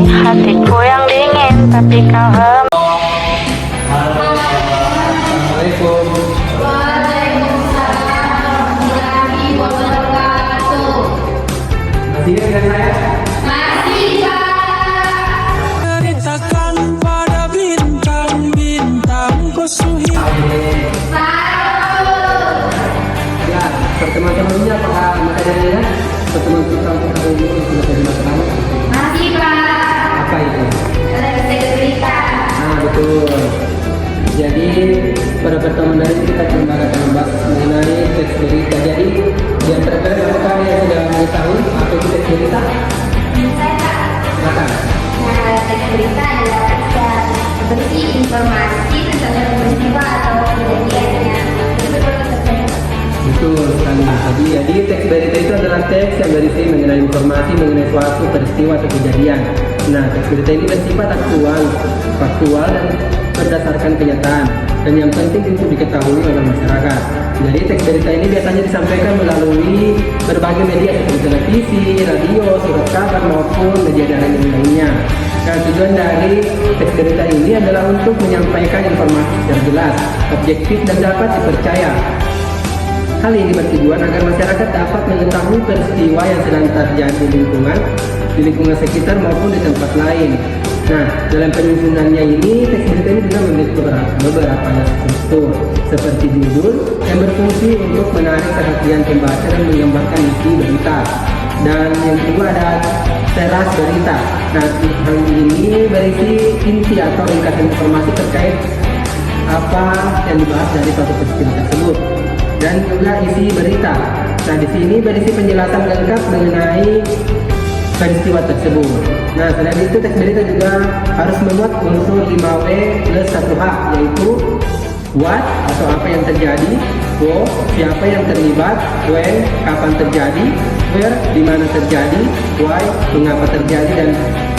hatiku yang dingin tapi kau Assalamualaikum. Masih ingat dengan saya? Ceritakan pada bintang-bintang kusuhi. Ya, pertemuan sebelumnya apakah materinya? Pertemuan kita untuk hari ini sudah jadi masalah? Masih Pak, Apa itu? ada bisa cerita. Nah, betul. Jadi pada pertemuan hari ini kita coba akan membahas mengenai teks berita. Jadi di antara kalian apakah yang sudah mengetahui apa itu teks berita? Saya Pak, Silakan. nah teks berita adalah teks yang berisi informasi tentang peristiwa atau kejadian yang terjadi. Betul sekali. Jadi teks berita itu adalah teks yang berisi mengenai informasi mengenai suatu peristiwa atau kejadian. Nah, teks berita ini bersifat faktual dan berdasarkan kenyataan dan yang penting untuk diketahui oleh masyarakat. Jadi teks berita ini biasanya disampaikan melalui berbagai media seperti televisi, radio, surat kabar maupun media daring lainnya. Dan tujuan dari teks berita ini adalah untuk menyampaikan informasi secara jelas, objektif dan dapat dipercaya. Hal ini bertujuan agar masyarakat dapat mengetahui peristiwa yang sedang terjadi di lingkungan sekitar maupun di tempat lain. Nah, dalam penyusunannya ini, teks berita ini juga memiliki beberapa struktur, seperti judul yang berfungsi untuk menarik perhatian pembaca dan menggambarkan isi berita. Dan yang kedua ada teras berita. Nah, hal ini berisi inti atau ringkasan informasi terkait apa yang dibahas dari suatu peristiwa tersebut. Dan juga isi berita. Nah, di sini berisi penjelasan lengkap mengenai peristiwa tersebut. Nah, selain itu teks berita juga harus memuat unsur 5W plus 1H, yaitu what atau apa yang terjadi, who siapa yang terlibat, when kapan terjadi, where di mana terjadi, why mengapa terjadi, dan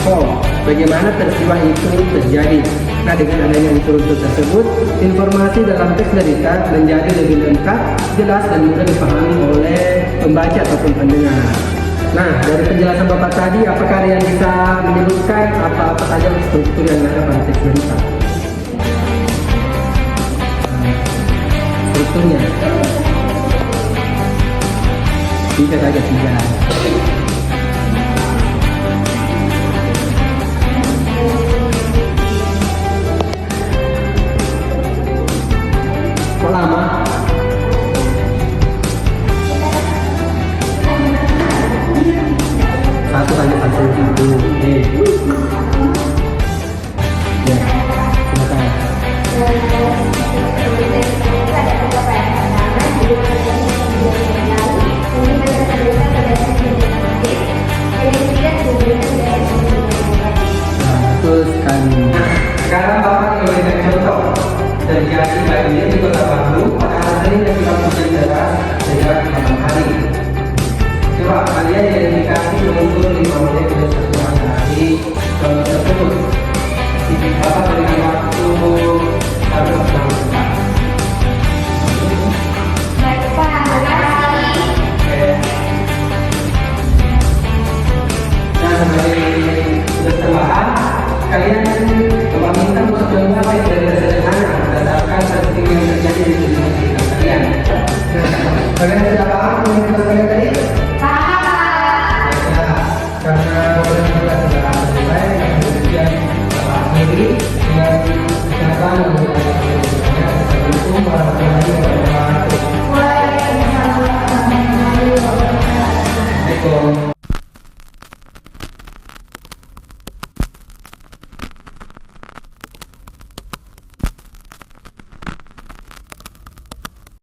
how bagaimana peristiwa itu terjadi. Nah, dengan adanya unsur-unsur tersebut, informasi dalam teks berita menjadi lebih lengkap, jelas dan mudah dipahami oleh pembaca ataupun pendengar. Nah, dari penjelasan Bapak tadi, apakah kalian bisa menyebutkan apa-apa saja struktur yang ada pada teks berita? Strukturnya bisa saja 3. Kok lama? Satu saja satu itu. Ya, silakan. Nah, betul sekali. Sekarang Bapak memberikan contoh terjadi banjir di Kota Bandung pada hari Senin dan hujan deras sejak malam hari. Coba kalian identifikasi unsur 5 menit plus 1 dari contoh tersebut. Bapak berikan waktu 1,5 menit. Baik Pak, terima kasih. Oke. Nah, sebagai tugas tambahan, kalian coba minta untuk membuat teks berita sederhana berdasarkan peristiwa yang terjadi di sekitar kalian. Nah, kalian sudah paham dengan tugas kalian tadi?